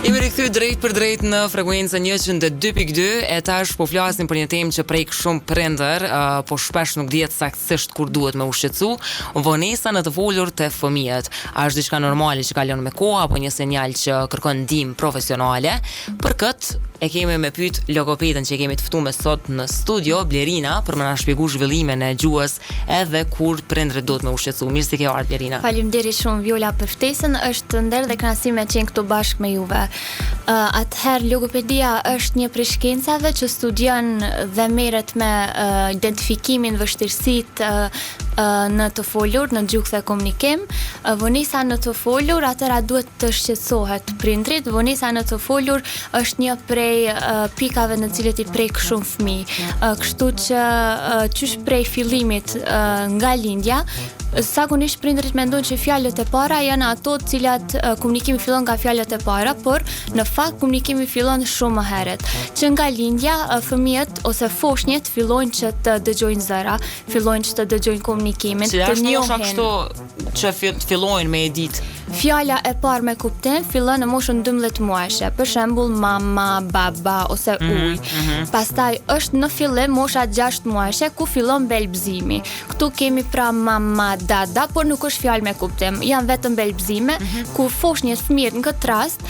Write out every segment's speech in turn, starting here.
Jemi rikthyer drejt për drejt në frekuencën 102.2 e tash po flasim për një temë që prek shumë prindër, po shpesh nuk dihet saktësisht kur duhet me u shqetësu, vonesa në të folur te fëmijët. A është diçka normale që kalon me kohë apo një sinjal që kërkon ndihmë profesionale? Për këtë e kemi me pyet logopedën që kemi të ftuar sot në studio, Blerina, për më na shpjegoj zhvillimin e gjuhës edhe kur prindërit duhet me u shqetësu. Mirë se ke ardhur, Blerina. Faleminderit shumë Viola për ftesën. Është ndër dhe kënaqësi me qenë këtu bashkë me juve. Atëherë logopedia është një prej shkencave që studion dhe merret me identifikimin vështirësitë në të folur, në gjuhë dhe komunikim. Vonesa në të folur, atëra duhet të shqetësohet prindrit. Vonesa në të folur është një prej pikave në cilët i prek shumë fëmijë. Kështu që qysh prej fillimit nga lindja, zakonisht prindërit mendojnë që fjalët e para janë ato të cilat komunikimi fillon nga fjalët e para, por në fakt komunikimi fillon shumë më herët. Që nga lindja fëmijët ose foshnjët fillojnë që të dëgjojnë zëra, fillojnë që të dëgjojnë komunikimin, të njohin. Kështu që fillojnë me e ditë. Fjala e parë me kuptim fillon në moshën 12 muajshe, për shembull mama, baba ose uj. Pastaj është në fillim mosha 6 muajshe ku fillon belbëzimi. Këtu kemi pra mama, dada, por nuk është fjalë me kuptim. Janë vetëm belbëzime ku foshnjët fëmijët në këtë rast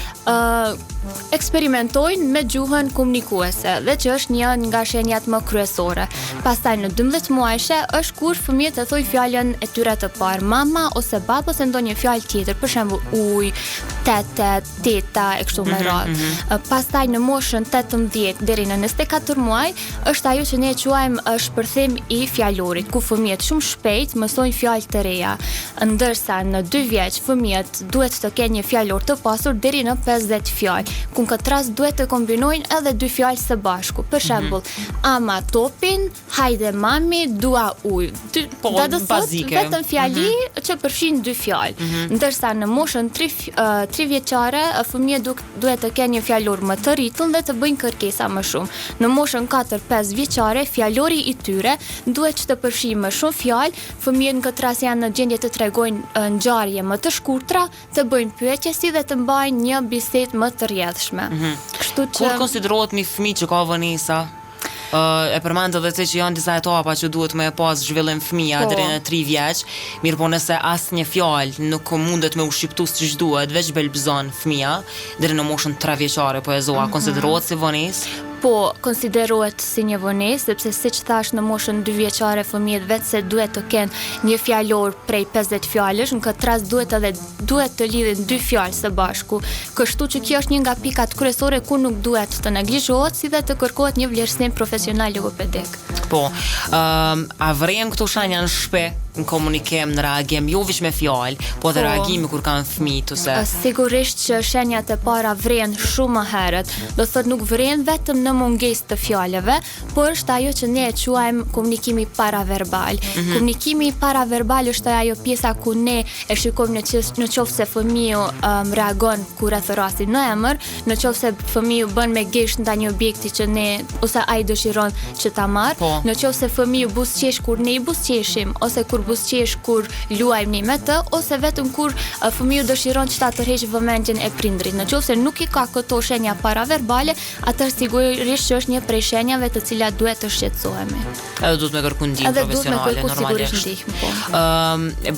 eksperimentojnë me gjuhën komunikuese, dhe që është një nga shenjat më kryesore. Pastaj në 12 muajshe është kur fëmijët e thojnë fjalën e tyre të parë, mama ose baba ose ndonjë fjalë tjetër, për shembull uj, tete, teta e kështu me radhë. Pastaj në moshën 18 deri në 24 muaj është ajo që ne e quajmë shpërthim i fjalorit, ku fëmijët shumë shpejt mësojnë fjalë të reja, ndërsa në 2 vjeç fëmijët duhet të kenë një fjalor të pasur deri në 50 fjalë, ku në këtë rast duhet të kombinojnë edhe 2 fjalë së bashku. Për shembull, ama topin, hajde mami, dua ujë. Da do thotë vetëm fjali që përfshin 2 fjalë. Ndërsa në moshën 3 vjeçare fëmijët duhet të kenë një fjalor më të rritëll dhe të bëjnë kërkesa më shumë. Në moshën 4-5 vjeçare fjalori i tyre duhet që të përfshijë më shumë fjalë. Fëmijët në këtë rast janë në gjendje të tregojnë ngjarje më të shkurtra, të bëjnë pyetje si dhe të mbajnë një bisedë më të rrjedhshme. Kështu që kur konsiderohet një fëmijë që ka vonesa? E përmendë edhe se që janë disa etapa që duhet me pas zhvillim fëmija deri në 3 vjeç, mirë po nëse asnjë fjalë nuk mundet me u shqiptu siç duhet, veç belbëzon fëmija deri në moshën 3 vjeçare, po e zoa, konsiderohet si vonesë? Po, konsiderohet si një vonesë, sepse siç thash në moshën 2 vjeçare fëmijët vetë se duhet të kenë një fjalor prej 50 fjalësh, në këtë rast duhet të lidhin 2 fjalë së bashku. Kështu që kjo është një nga pikat kryesore ku nuk duhet të neglizhohet, si dhe të kërkohet një vlerësim profesional logopedik. Po, a vren këto shenja në shpe në komunikim, në reagim, jo veç me fjalë, po dhe reagimi kur kanë fëmijë ose. Sigurisht që shenjat e para vren shumë më herët. Do thotë nuk vren vetëm në mungesë të fjalëve, por është ajo që ne e quajmë komunikimi paraverbal. Komunikimi paraverbal është ajo pjesa ku ne e shikojmë në qoftë se fëmiu reagon kur rreth rastit në emër, në qoftë se fëmiu bën me geshtë ndaj një objekti që ne ose ai dëshiron që ta marr, në qoftë se fëmiu buzëqesh kur ne i buzëqeshim, ose kur buzëqesh kur luajmë me të, ose vetëm kur fëmiu dëshiron që ta tërheqë vëmendjen e prindrit. Në qoftë se nuk i ka këto shenja paraverbale, atëherë sigurisht që është një prej shenjave të cilat duhet të shqetësohemi. Edhe duhet me kërku ndihmë profesionale, normalisht.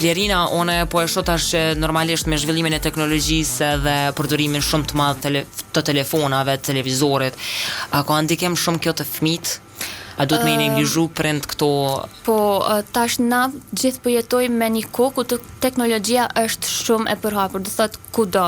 Blerina, unë po e shoh tash që normalisht me zhvillimin e teknologjisë dhe përdorimin shumë të madh të telefonave, televizorit, a ka ndikim shumë kjo të fëmijët? A duhet me i neglizhu prind këto? Po, tash na gjithë po jetojmë me një kohë ku teknologjia është shumë e përhapur, do thotë kudo.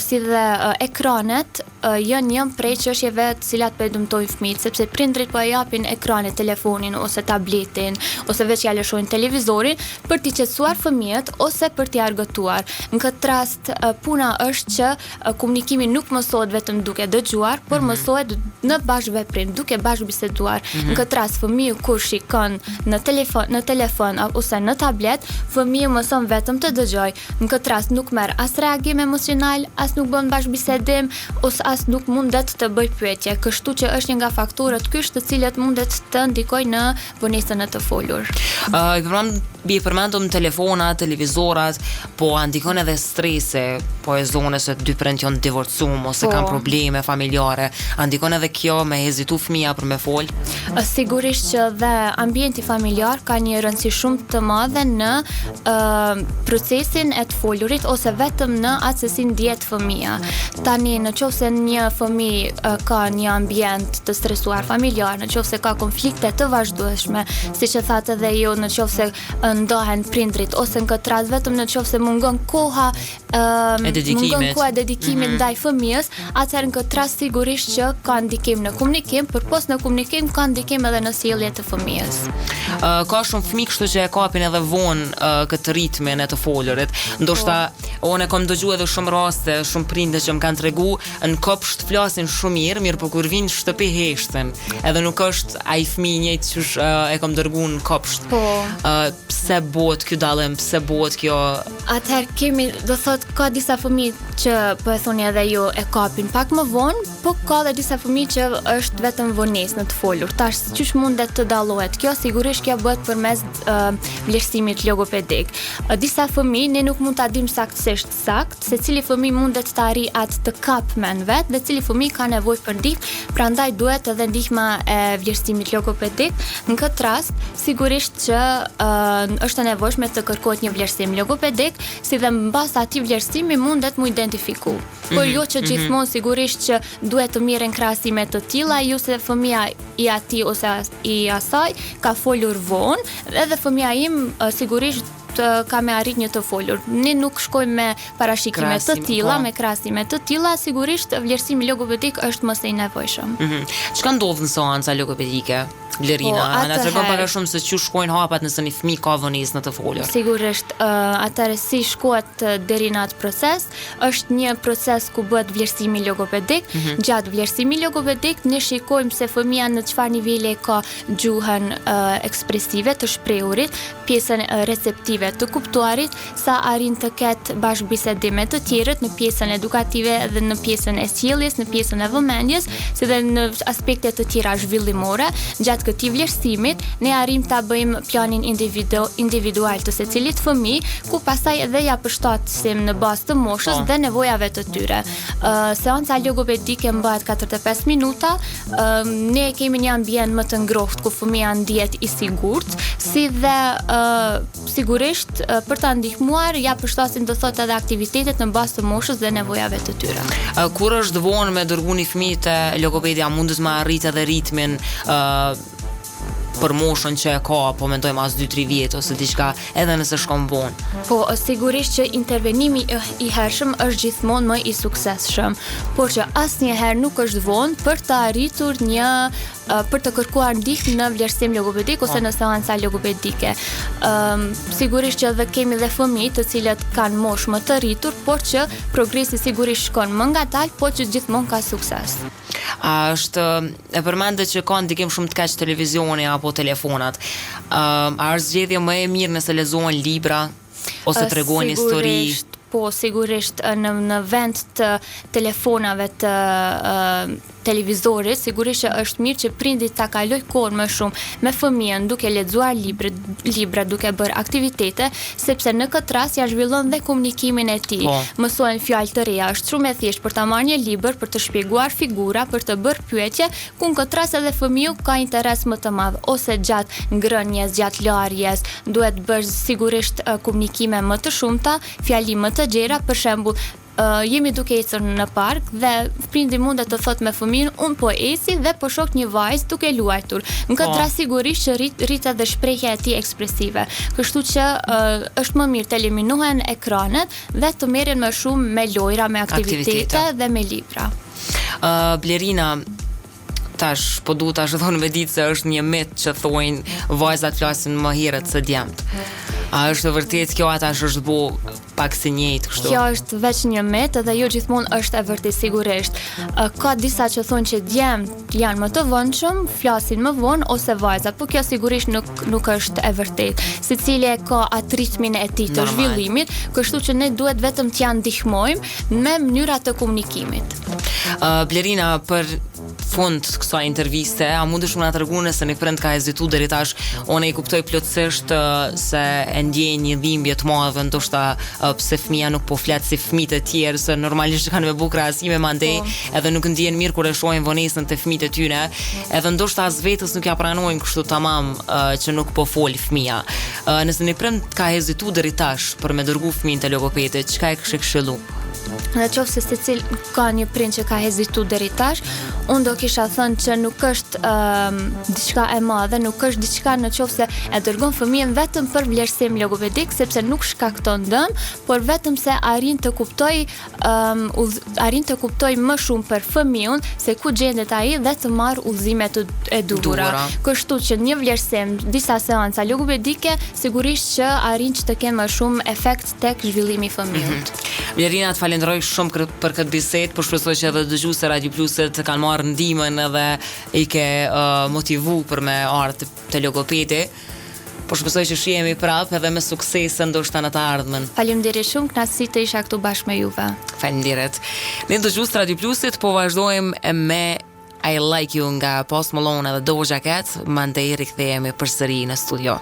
Si dhe ekranet janë një prej çështjeve të cilat po e dëmtojnë fëmijët, sepse prindrit po e japin ekranin, telefonin ose tabletin ose veç ja lëshojnë televizorin për t'i qetësuar fëmijët ose për t'i argëtuar. Në këtë rast puna është që komunikimi nuk mësohet vetëm duke dëgjuar, por mësohet në bashkëveprim, duke bashkë biseduar. Në këtë rast fëmiu kur shikon në telefon ose në tablet, fëmiu mëson vetëm të dëgjojë. Në këtë rast nuk merr as reagim emocional, as nuk bën bashkëbisedim, ose as nuk mundet të bëj pyetje. Kështu që është një nga faktorët kyç të cilët mundet të ndikojnë në vonesën e të folur. Bie përmendëm telefonat, televizorat, po ndikon edhe stresi, po e zonës se dy prind janë divorcuar ose kanë probleme familjare, ndikon edhe kjo me hezitu fëmia për me fol. Sigurisht që dhe ambienti familjar ka një rëndësi shumë të madhe në procesin e të folurit ose vetëm në atë se si ndjet fëmia. Tani në qoftë se një fëmijë ka një ambient të stresuar familjar, në qoftë se ka konflikte të vazhdueshme, siç e thatë edhe ju, në qoftë se ndahen prindrit ose në këtë rast vetëm në qoftë se mungon koha dedikimit ndaj fëmijës, atëherë në këtë rast sigurisht që ka ndikim në komunikim, përpos në komunikim ka ndikim edhe në sjellje të fëmijës. Ka shumë fëmijë kështu që e kapin edhe vonë këtë ritmin e të folurit. Ndoshta unë kam dëgjuar edhe shumë raste, shumë prindë që më kanë tregu në kopsht flasin shumë mirë, po kur vinë në shtëpi heshten. Edhe nuk është ai fëmijë njëjtë që e kam dërguar në kopsht. Pse bëhet ky dallim, pse bëhet kjo? Atëherë kemi, do thot, ka disa fëmijë që po e thoni edhe ju e kapin pak më vonë, po ka edhe disa fëmijë që është vetëm vonesë në të folur. Tash çish mundet të dallohet kjo? Sigurisht kjo bëhet përmes vlerësimit logopedik. Disa fëmijë ne nuk mund ta dimë saktësisht se cili fëmijë mundet të arrijë atë të kapmen vet dhe cili fëmijë ka nevojë për ndihmë, prandaj duhet edhe ndihma e vlerësimit logopedik. Në këtë rast sigurisht që është e nevojshme të kërkohet një vlerësim logopedik, si dhe mbas atij vlerësimi mundet mu identifiku. Por jo që gjithmonë sigurisht që duhet të mirën krahasime të tilla, ju se fëmia i atij ose i asaj ka folur vonë, edhe fëmia im sigurisht ka me arrit një të folur. Ne nuk shkojmë me parashikime të tilla, me krahasime të tilla, sigurisht vlerësimi logopedik është më së i nevojshëm. Çka ndodh në seanca logopedike? Lerina, na tregon pak a shumë se çu shkojnë hapat nëse një fëmijë ka vonesë në të folur. Sigurisht, atëherë si shkohet deri në atë proces, është një proces ku bëhet vlerësimi logopedik. Gjatë vlerësimi logopedik ne shikojmë se fëmia në çfarë niveli ka gjuhën ekspresive të shprehurit, pjesën receptive të kuptuarit, sa arrin të ketë bashkëbisedime të tjerët në pjesën edukative dhe në pjesën e sjelljes, në pjesën e vëmendjes, si dhe në aspekte të tjera zhvillimore. Gjatë këtij vlerësimit ne arrim ta bëjmë planin individual të secilit fëmijë, ku pastaj edhe ja përshtasim në bazë të moshës dhe nevojave të tyre. Seanca logopedike mbahet 45 minuta. Ne kemi një ambient më të ngrohtë ku fëmia ndihet i sigurt, si dhe sigurisht për ta ndihmuar ja përshtasin do thotë edhe aktivitetet në bazë të moshës dhe nevojave të tyre. Kur është vonë me dërguar një fëmijë te logopedia, mundet me arrit edhe ritmin për moshën që e ka, po mendojmë as 2-3 vjet ose diçka, edhe nëse shkon vonë. Po sigurisht që intervenimi i hershëm është gjithmonë më i suksesshëm, por që asnjëherë nuk është vonë për të arritur për të kërkuar ndihmë në vlerësim logopedik ose në seanca logopedike. Sigurisht që edhe kemi dhe fëmijë të cilët kanë moshë më të rritur, por që progresi sigurisht shkon më ngadalë, por që gjithmonë ka sukses. E përmendet që ka ndikim shumë të keq televizioni apo telefonat. A është zgjedhja më e mirë nëse lexohen libra ose tregojnë histori? Po, sigurisht në vend të telefonave të televizorit, sigurisht që është mirë që prindi ta kaloj kohën më shumë me fëmijën duke lexuar libra, duke bërë aktivitete, sepse në këtë rast ja zhvillon dhe komunikimin e tij. Mësohen fjalë të reja, është shumë e thjeshtë për ta marrë një libër, për të shpjeguar figura, për të bërë pyetje, ku në këtë rast edhe fëmiu ka interes më të madh, ose gjatë ngrënjes, gjatë larjes, duhet bërë sigurisht komunikime më të shumta, fjali më të gjera, për shembull, jemi duke ecur në park dhe prindi mundet të thotë me fëmijën, unë po eci dhe po shoh një vajzë duke luajtur. Në këtë rast sigurisht që rrit edhe shprehja e tij ekspresive. Kështu që është më mirë të eliminohen ekranet dhe të merren më shumë me lojra, me aktivitete dhe me libra. Blerina, tash po duhet tash thonë me ditë se është një mit që thojnë vajzat flasin më herët se djemt. A është vërtet kjo, atash është pak si njëjtë kështu. Kjo është veç një met dhe jo gjithmonë është e vërtet sigurisht. Ka disa që thonë që djemt janë më të vonshëm, flasin më vonë ose vajzat, por kjo sigurisht nuk është e vërtet. Secili ka atë ritmin e tij të zhvillimit, kështu që ne duhet vetëm t'ja ndihmojmë me mënyra të komunikimit. Blerina, për fund kësaj interviste, a mundesh më na treguar se një prind ka hezitu deri tash? Unë e kuptoj plotësisht se e ndjej një dhimbje të madhe, ndoshta pse fëmia nuk po flet si fëmijët e tjerë, se normalisht kanë me bukë krahasime mandej, edhe nuk ndjehen mirë kur e shohin vonesën te fëmijët e tyre, edhe ndoshta as vetës nuk ja pranojnë kështu tamam që nuk po fol fëmia. Nëse një prind ka hezitu deri tash për me dërgu fëmijën te logopedi, çka e kishe këshillu? Në qoftë se secil ka një prind që ka hezitu deri tash, unë do kisha thënë që nuk është diçka e madhe, nuk është diçka në qoftë se e dërgon fëmijën vetëm për vlerësim logopedik, sepse nuk shkakton dëm, por vetëm se arrin të kuptoj më shumë për fëmijën se ku gjendet ai dhe të marr udhëzimet e duhura. Kështu që një vlerësim, disa seanca logopedike sigurisht që arrin që të kenë më shumë efekt tek zhvillimi i fëmijës. Blerina, të falenderoj shumë për këtë bisedë, por shpresoj që edhe dëgjuesit Radio Plusit kanë marrë ndihmën edhe i ke motivu për me ardhur te logopedi. Po shpresoj që shihemi prapë edhe me suksese ndoshta në të ardhmen. Faleminderit shumë, kënaqësi të isha këtu bashkë me juve. Faleminderit. Ne dëgjues Radio Plusit po vazhdojmë me I Like You nga Post Malone dhe Doja Cat, mandej rikthehemi përsëri në studio.